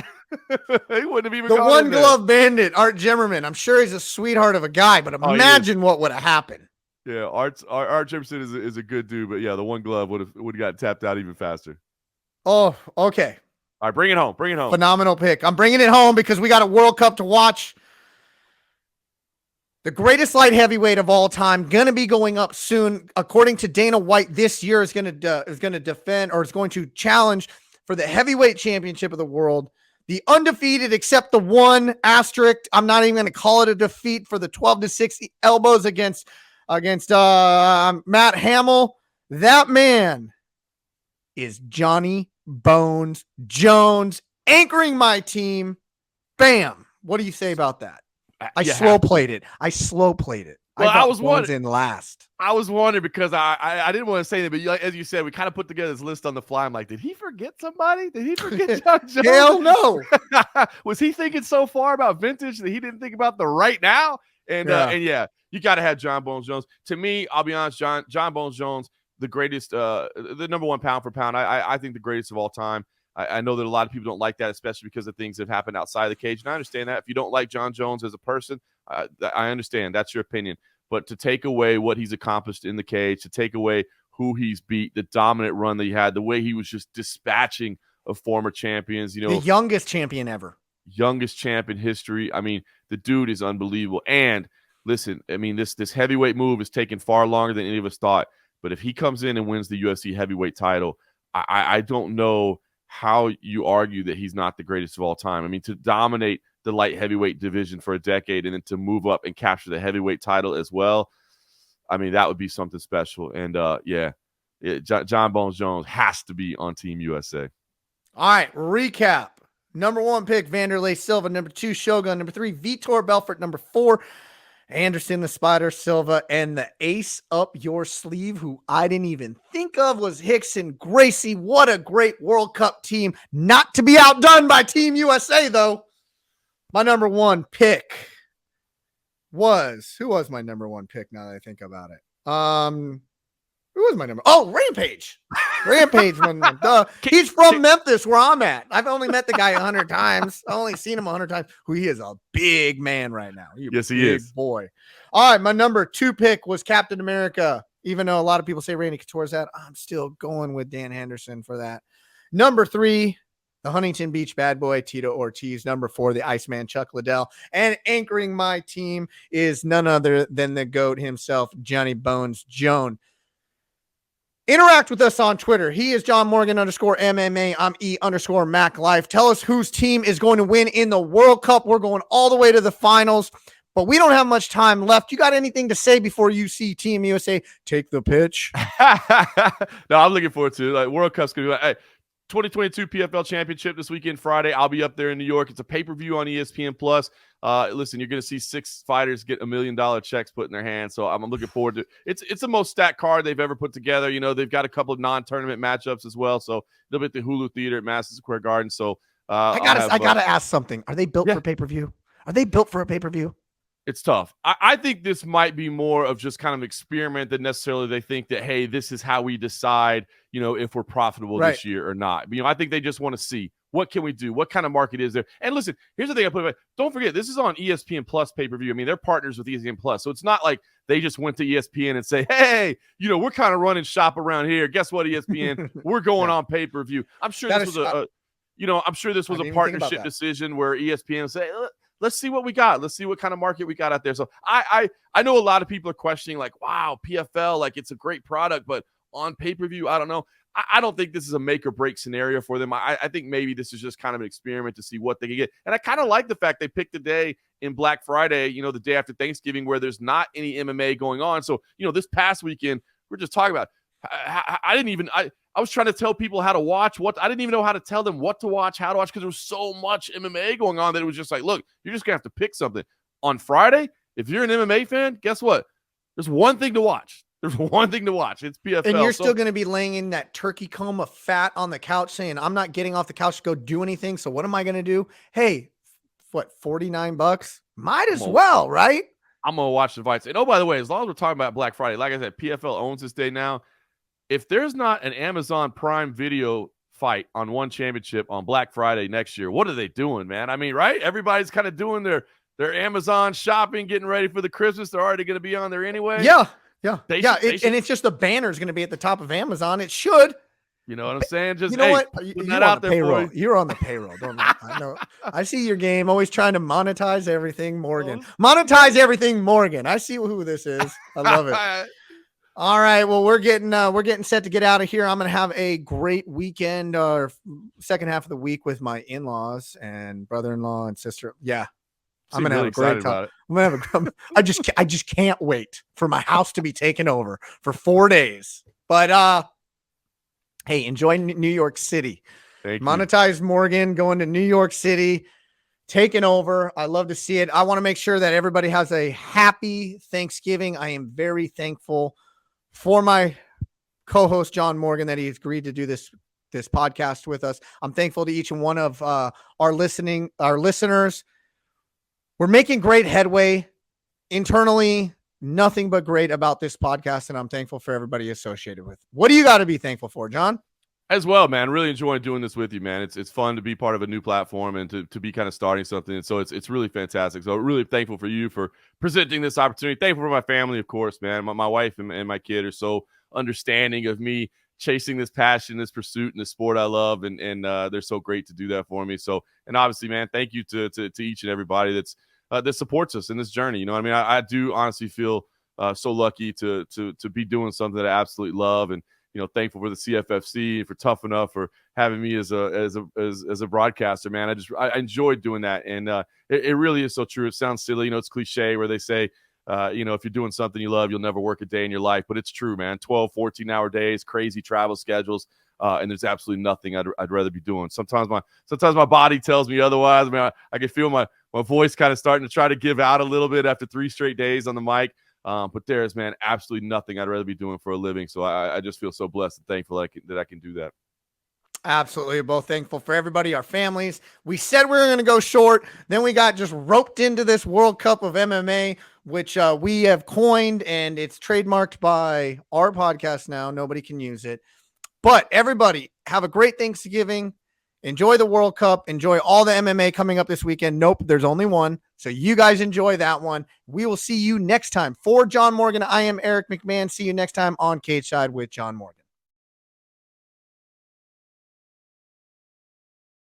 he wouldn't have even the one glove bandit, Art Zimmerman. I'm sure he's a sweetheart of a guy, but imagine what would have happened. Yeah, Art Jimson is a good dude, but yeah, the one glove would have got tapped out even faster. Oh, okay. All right, bring it home. Bring it home. Phenomenal pick. I'm bringing it home because we got a World Cup to watch. The greatest light heavyweight of all time, going to be going up soon. According to Dana White, this year is going to defend or is going to challenge for the heavyweight championship of the world. The undefeated, except the one asterisk. I'm not even going to call it a defeat for the 12-6 elbows against Matt Hamill. That man is Johnny Bones Jones, anchoring my team. Bam. What do you say about that? I slow played it. Well, I was in last. I was wondering because I didn't want to say that, but as you said, we kind of put together this list on the fly. I'm like, did he forget somebody? Did he forget John Jones? Hell no. Was he thinking so far about vintage that he didn't think about the right now? And you got to have John Bones Jones. To me, I'll be honest, John Bones Jones, the greatest, the number one pound for pound. I think the greatest of all time. I know that a lot of people don't like that, especially because of things that have happened outside the cage. And I understand that. If you don't like John Jones as a person, I understand. That's your opinion. But to take away what he's accomplished in the cage, to take away who he's beat, the dominant run that he had, the way he was just dispatching of former champions, the youngest champion ever. Youngest champ in history. I mean, the dude is unbelievable. And listen, I mean, this heavyweight move is taking far longer than any of us thought. But if he comes in and wins the UFC heavyweight title, I don't know how you argue that he's not the greatest of all time. I mean, to dominate the light heavyweight division for a decade and then to move up and capture the heavyweight title as well, I mean, that would be something special. And John Bones Jones has to be on Team USA. All right, recap. Number 1 pick, Vanderlei Silva. Number 2, Shogun. Number 3, Vitor Belfort. Number 4, Anderson, the Spider Silva, and the ace up your sleeve, who I didn't even think of, was Hickson Gracie. What a great World Cup team. Not to be outdone by Team USA, though. My number one pick was, who was my number one pick now that I think about it? Who was my number? Oh, Rampage. Rampage. He's from Memphis, where I'm at. I've only met the guy 100 times. I've only seen him 100 times. He is a big man right now. Yes, he is. Boy. All right, my number two pick was Captain America. Even though a lot of people say Randy Couture's that, I'm still going with Dan Henderson for that. Number three, the Huntington Beach bad boy, Tito Ortiz. Number four, the Iceman, Chuck Liddell. And anchoring my team is none other than the GOAT himself, Johnny Bones Joan. Interact with us on Twitter. He is John Morgan _MMA. I'm E_Mac Life. Tell us whose team is going to win in the World Cup. We're going all the way to the finals, but we don't have much time left. You got anything to say before you see Team USA take the pitch? No, I'm looking forward to it. Like, World Cup's going to be 2022 PFL Championship this weekend, Friday. I'll be up there in New York. It's a pay-per-view on ESPN Plus. Listen, you're going to see 6 fighters get $1 million checks put in their hands. So I'm looking forward to it. It's the most stacked card they've ever put together. You know, they've got a couple of non-tournament matchups as well. So they'll be at the Hulu Theater at Madison Square Garden. So I gotta ask something. Are they built for pay-per-view? Are they built for a pay-per-view? It's tough. I think this might be more of just kind of experiment than necessarily they think that, hey, this is how we decide, you know, if we're profitable this year or not. You know, I think they just want to see, what can we do? What kind of market is there? And listen, here's the thing I put away. Don't forget, this is on ESPN Plus pay-per-view. I mean, they're partners with ESPN Plus. So it's not like they just went to ESPN and say, hey, you know, we're kind of running shop around here. Guess what, ESPN? We're going on pay-per-view. I'm sure this was I'm sure this was a partnership decision where ESPN say, let's see what we got. Let's see what kind of market we got out there. So I know a lot of people are questioning, like, wow, PFL, like, it's a great product, but on pay-per-view, I don't know. I don't think this is a make or break scenario for them. I think maybe this is just kind of an experiment to see what they can get. And I kind of like the fact they picked the day in Black Friday, you know, the day after Thanksgiving, where there's not any MMA going on. So, you know, this past weekend, we're just talking about, I was trying to tell people how to watch I didn't even know how to tell them what to watch, how to watch, because there was so much MMA going on that it was just like, look, you're just gonna have to pick something. On Friday, if you're an MMA fan, guess what? There's one thing to watch. There's one thing to watch. It's PFL. And you're still going to be laying in that turkey comb of fat on the couch saying, I'm not getting off the couch to go do anything. So what am I going to do? Hey, what, $49? Might as well, right? I'm going to watch the fights. And oh, by the way, as long as we're talking about Black Friday, like I said, PFL owns this day now. If there's not an Amazon Prime Video fight on One Championship on Black Friday next year, what are they doing, man? I mean, right? Everybody's kind of doing their Amazon shopping, getting ready for the Christmas. They're already going to be on there anyway. Yeah. And it's just the banner is going to be at the top of Amazon. It should. You know what I'm saying? Just, you know what? You're on the payroll. You're on the payroll. Don't I know? I see your game. Always trying to monetize everything, Morgan. Monetize everything, Morgan. I see who this is. I love it. All right. Well, we're getting set to get out of here. I'm going to have a great weekend or second half of the week with my in-laws and brother-in-law and sister. Yeah. I'm going to have a great time. I'm going to have I just can't wait for my house to be taken over for 4 days. But, hey, enjoy New York City. Monetize Morgan, going to New York City, taking over. I love to see it. I want to make sure that everybody has a happy Thanksgiving. I am very thankful for my co-host, John Morgan, that he's agreed to do this podcast with us. I'm thankful to each and one of our listeners. We're making great headway internally. Nothing but great about this podcast, and I'm thankful for everybody associated with it. What do you got to be thankful for, John? As well, man. Really enjoying doing this with you, man. It's fun to be part of a new platform and to be kind of starting something. And so it's really fantastic. So really thankful for you for presenting this opportunity. Thankful for my family, of course, man. My wife and my kid are so understanding of me chasing this passion, this pursuit, and this sport I love. And they're so great to do that for me. So, and obviously, man, thank you to each and everybody that supports us in this journey. You know what I mean? I do honestly feel so lucky to be doing something that I absolutely love, and you know, thankful for the CFFC, for Tough Enough, for having me as a broadcaster, man. I enjoyed doing that, and it really is so true. It sounds silly, you know, it's cliche where they say, you know, if you're doing something you love, you'll never work a day in your life, but it's true, man. 12, 14-hour days, crazy travel schedules. and there's absolutely nothing I'd rather be doing. Sometimes my body tells me otherwise. I mean, I can feel my voice kind of starting to try to give out a little bit after 3 straight days on the mic. But there's, man, absolutely nothing I'd rather be doing for a living. So I just feel so blessed and thankful that I can do that. Absolutely. We're both thankful for everybody, our families. We said we were going to go short. Then we got just roped into this World Cup of MMA, which we have coined, and it's trademarked by our podcast now. Nobody can use it. But everybody, have a great Thanksgiving. Enjoy the World Cup. Enjoy all the MMA coming up this weekend. Nope, there's only one. So you guys enjoy that one. We will see you next time. For John Morgan, I am Eric McMahon. See you next time on Cageside with John Morgan.